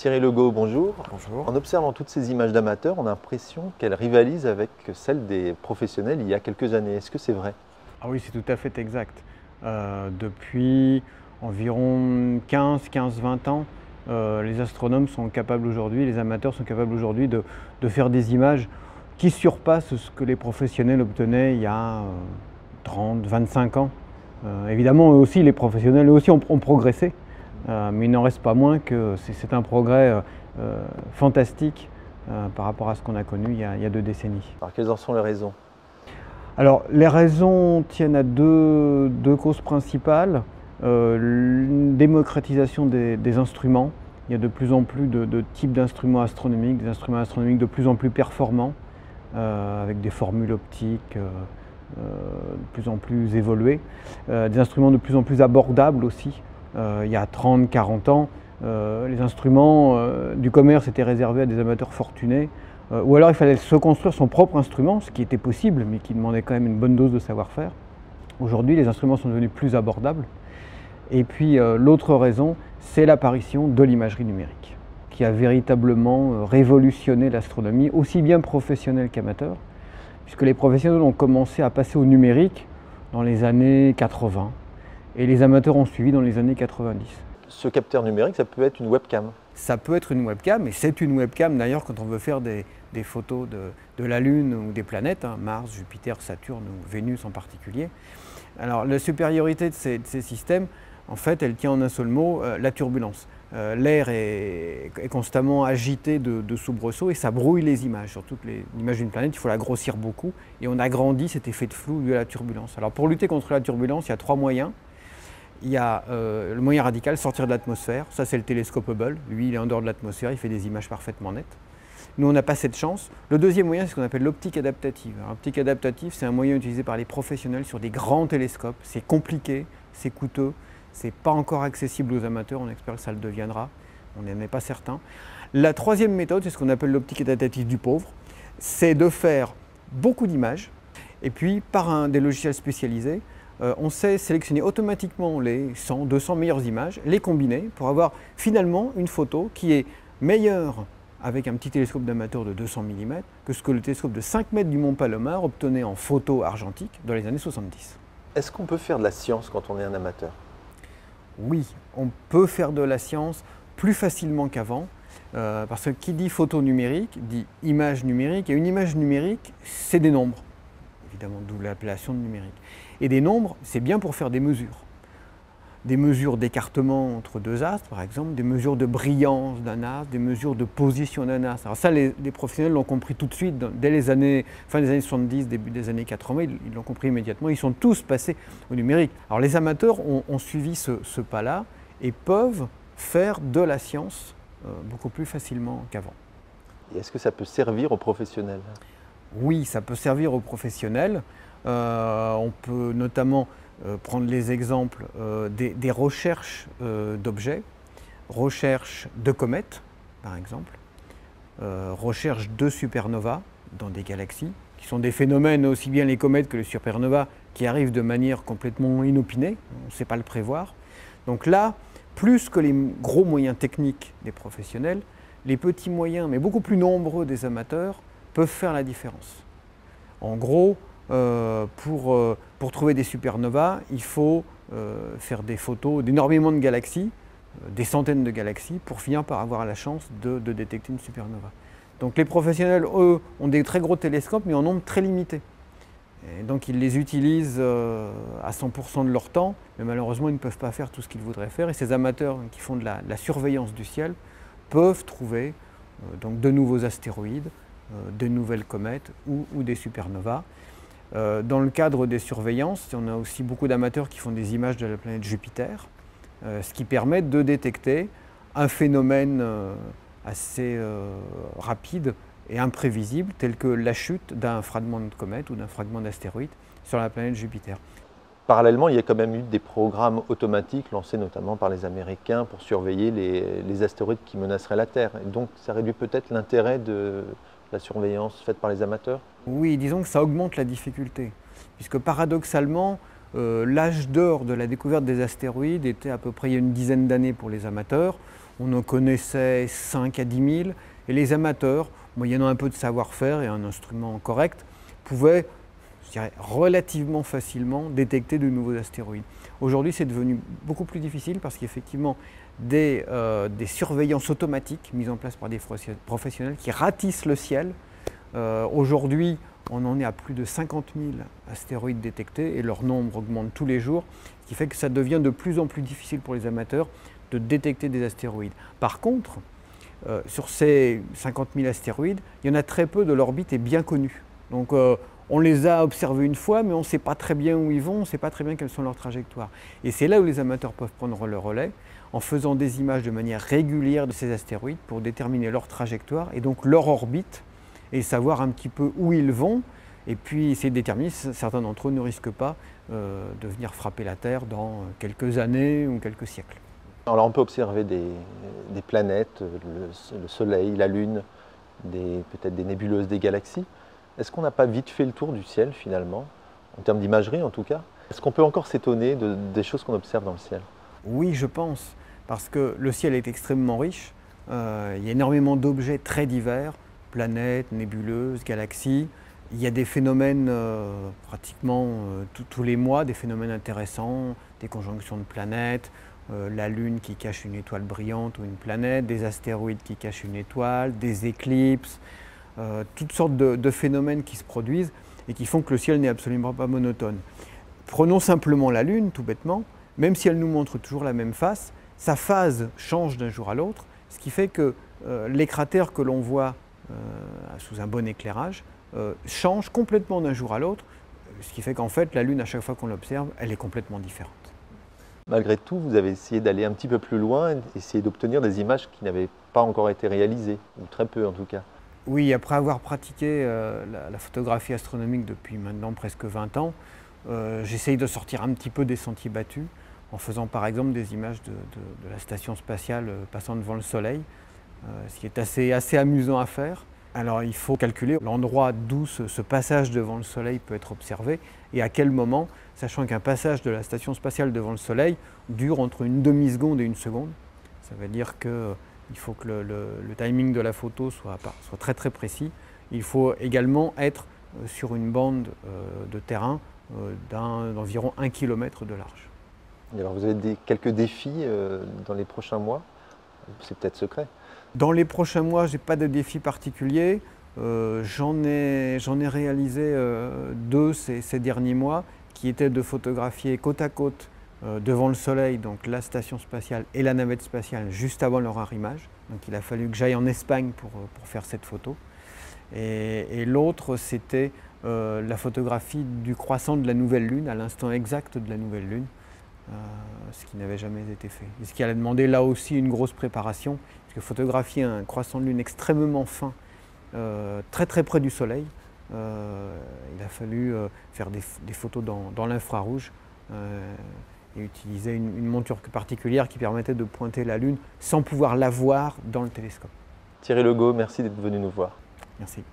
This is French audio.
Thierry Legault, bonjour. Bonjour. En observant toutes ces images d'amateurs, on a l'impression qu'elles rivalisent avec celles des professionnels il y a quelques années. Est-ce que c'est vrai? Ah oui, c'est tout à fait exact. Depuis environ 15-20 ans, les astronomes sont capables aujourd'hui, les amateurs sont capables aujourd'hui de faire des images qui surpassent ce que les professionnels obtenaient il y a 30-25 ans. Évidemment, eux aussi, les professionnels eux aussi ont progressé, mais il n'en reste pas moins que c'est un progrès fantastique par rapport à ce qu'on a connu il y a 2 décennies. Alors quelles en sont les raisons? Alors, les raisons tiennent à deux causes principales. Une démocratisation des instruments. Il y a de plus en plus de types d'instruments astronomiques, des instruments astronomiques de plus en plus performants, avec des formules optiques de plus en plus évoluées, des instruments de plus en plus abordables aussi. Il y a 30-40 ans, les instruments du commerce étaient réservés à des amateurs fortunés. Ou alors il fallait se construire son propre instrument, ce qui était possible, mais qui demandait quand même une bonne dose de savoir-faire. Aujourd'hui, les instruments sont devenus plus abordables. Et puis l'autre raison, c'est l'apparition de l'imagerie numérique, qui a véritablement révolutionné l'astronomie, aussi bien professionnelle qu'amateur, puisque les professionnels ont commencé à passer au numérique dans les années 80, et les amateurs ont suivi dans les années 90. Ce capteur numérique, ça peut être une webcam? Ça peut être une webcam, et c'est une webcam d'ailleurs quand on veut faire des photos de la Lune ou des planètes, hein, Mars, Jupiter, Saturne ou Vénus en particulier. Alors la supériorité de ces systèmes, en fait, elle tient en un seul mot, la turbulence. L'air est constamment agité de soubresauts et ça brouille les images. Surtout que l'image d'une planète, il faut la grossir beaucoup et on agrandit cet effet de flou dû à la turbulence. Alors pour lutter contre la turbulence, il y a 3 moyens. Il y a le moyen radical, sortir de l'atmosphère. Ça, c'est le télescope Hubble. Lui, il est en dehors de l'atmosphère, il fait des images parfaitement nettes. Nous, on n'a pas cette chance. Le deuxième moyen, c'est ce qu'on appelle l'optique adaptative. L'optique adaptative, c'est un moyen utilisé par les professionnels sur des grands télescopes. C'est compliqué, c'est coûteux, c'est pas encore accessible aux amateurs. On espère que ça le deviendra. On n'en est pas certain. La troisième méthode, c'est ce qu'on appelle l'optique adaptative du pauvre. C'est de faire beaucoup d'images et puis, par des logiciels spécialisés, on sait sélectionner automatiquement les 100-200 meilleures images, les combiner pour avoir finalement une photo qui est meilleure avec un petit télescope d'amateur de 200 mm que ce que le télescope de 5 mètres du Mont Palomar obtenait en photo argentique dans les années 70. Est-ce qu'on peut faire de la science quand on est un amateur? Oui, on peut faire de la science plus facilement qu'avant, parce que qui dit photo numérique dit image numérique, et une image numérique, c'est des nombres, évidemment, d'où l'appellation de numérique. Et des nombres, c'est bien pour faire des mesures d'écartement entre 2 astres, par exemple, des mesures de brillance d'un astre, des mesures de position d'un astre. Alors ça, les professionnels l'ont compris tout de suite, dès les années, fin des années 70, début des années 80, ils l'ont compris immédiatement, ils sont tous passés au numérique. Alors les amateurs ont suivi ce pas-là et peuvent faire de la science beaucoup plus facilement qu'avant. Et est-ce que ça peut servir aux professionnels? Oui, ça peut servir aux professionnels. On peut notamment prendre les exemples des recherches d'objets, recherche de comètes par exemple, recherche de supernovas dans des galaxies, qui sont des phénomènes aussi bien les comètes que les supernovas qui arrivent de manière complètement inopinée, on ne sait pas le prévoir. Donc là, plus que les gros moyens techniques des professionnels, les petits moyens, mais beaucoup plus nombreux des amateurs, peuvent faire la différence. En gros, pour trouver des supernovas, il faut faire des photos d'énormément de galaxies, des centaines de galaxies, pour finir par avoir la chance de détecter une supernova. Donc les professionnels, eux, ont des très gros télescopes, mais en nombre très limité. Et donc ils les utilisent à 100% de leur temps, mais malheureusement ils ne peuvent pas faire tout ce qu'ils voudraient faire. Et ces amateurs qui font de la surveillance du ciel peuvent trouver donc de nouveaux astéroïdes, de nouvelles comètes ou des supernovas. Dans le cadre des surveillances, on a aussi beaucoup d'amateurs qui font des images de la planète Jupiter, ce qui permet de détecter un phénomène assez rapide et imprévisible, tel que la chute d'un fragment de comète ou d'un fragment d'astéroïde sur la planète Jupiter. Parallèlement, il y a quand même eu des programmes automatiques lancés notamment par les Américains pour surveiller les astéroïdes qui menaceraient la Terre. Et donc ça réduit peut-être l'intérêt de la surveillance faite par les amateurs? Oui, disons que ça augmente la difficulté, puisque paradoxalement, l'âge d'or de la découverte des astéroïdes était à peu près il y a une dizaine d'années pour les amateurs. on en connaissait 5 à 10 000, et les amateurs, moyennant un peu de savoir-faire et un instrument correct, pouvaient, je dirais, relativement facilement détecter de nouveaux astéroïdes. Aujourd'hui, c'est devenu beaucoup plus difficile parce qu'effectivement, des surveillances automatiques mises en place par des professionnels qui ratissent le ciel. Aujourd'hui, on en est à plus de 50 000 astéroïdes détectés et leur nombre augmente tous les jours, ce qui fait que ça devient de plus en plus difficile pour les amateurs de détecter des astéroïdes. Par contre, sur ces 50 000 astéroïdes, il y en a très peu de l'orbite est bien connue. Donc on les a observés une fois, mais on ne sait pas très bien où ils vont, on ne sait pas très bien quelles sont leurs trajectoires. Et c'est là où les amateurs peuvent prendre le relais, en faisant des images de manière régulière de ces astéroïdes pour déterminer leur trajectoire et donc leur orbite, et savoir un petit peu où ils vont, et puis essayer de déterminer si certains d'entre eux ne risquent pas de venir frapper la Terre dans quelques années ou quelques siècles. Alors là, on peut observer des planètes, le Soleil, la Lune, peut-être des nébuleuses, des galaxies. Est-ce qu'on n'a pas vite fait le tour du ciel finalement, en termes d'imagerie en tout cas? Est-ce qu'on peut encore s'étonner des choses qu'on observe dans le ciel? Oui, je pense, parce que le ciel est extrêmement riche. Il y a énormément d'objets très divers, planètes, nébuleuses, galaxies. Il y a des phénomènes pratiquement tous les mois, des phénomènes intéressants, des conjonctions de planètes, la Lune qui cache une étoile brillante ou une planète, des astéroïdes qui cachent une étoile, des éclipses, toutes sortes de phénomènes qui se produisent et qui font que le ciel n'est absolument pas monotone. Prenons simplement la Lune, tout bêtement, même si elle nous montre toujours la même face, sa phase change d'un jour à l'autre, ce qui fait que les cratères que l'on voit sous un bon éclairage changent complètement d'un jour à l'autre, ce qui fait qu'en fait la Lune, à chaque fois qu'on l'observe, elle est complètement différente. Malgré tout, vous avez essayé d'aller un petit peu plus loin, essayer d'obtenir des images qui n'avaient pas encore été réalisées, ou très peu en tout cas. Oui, après avoir pratiqué la photographie astronomique depuis maintenant presque 20 ans, j'essaye de sortir un petit peu des sentiers battus en faisant par exemple des images de la station spatiale passant devant le Soleil, ce qui est assez amusant à faire. Alors il faut calculer l'endroit d'où ce passage devant le Soleil peut être observé et à quel moment, sachant qu'un passage de la station spatiale devant le Soleil dure entre une demi-seconde et une seconde. Ça veut dire qu'il faut que le timing de la photo soit très très précis. Il faut également être sur une bande de terrain d'environ 1 km de large. Et alors vous avez quelques défis dans les prochains mois? C'est peut-être secret. Dans les prochains mois, je n'ai pas de défi particulier. J'en ai réalisé 2 ces derniers mois, qui étaient de photographier côte à côte devant le Soleil, donc la station spatiale et la navette spatiale, juste avant leur arrimage. Donc il a fallu que j'aille en Espagne pour faire cette photo. Et l'autre, c'était la photographie du croissant de la nouvelle Lune, à l'instant exact de la nouvelle Lune. Ce qui n'avait jamais été fait. Et ce qui allait demander là aussi une grosse préparation, parce que photographier un croissant de lune extrêmement fin, très très près du Soleil, il a fallu faire des photos dans l'infrarouge et utiliser une monture particulière qui permettait de pointer la Lune sans pouvoir la voir dans le télescope. Thierry Legault, merci d'être venu nous voir. Merci.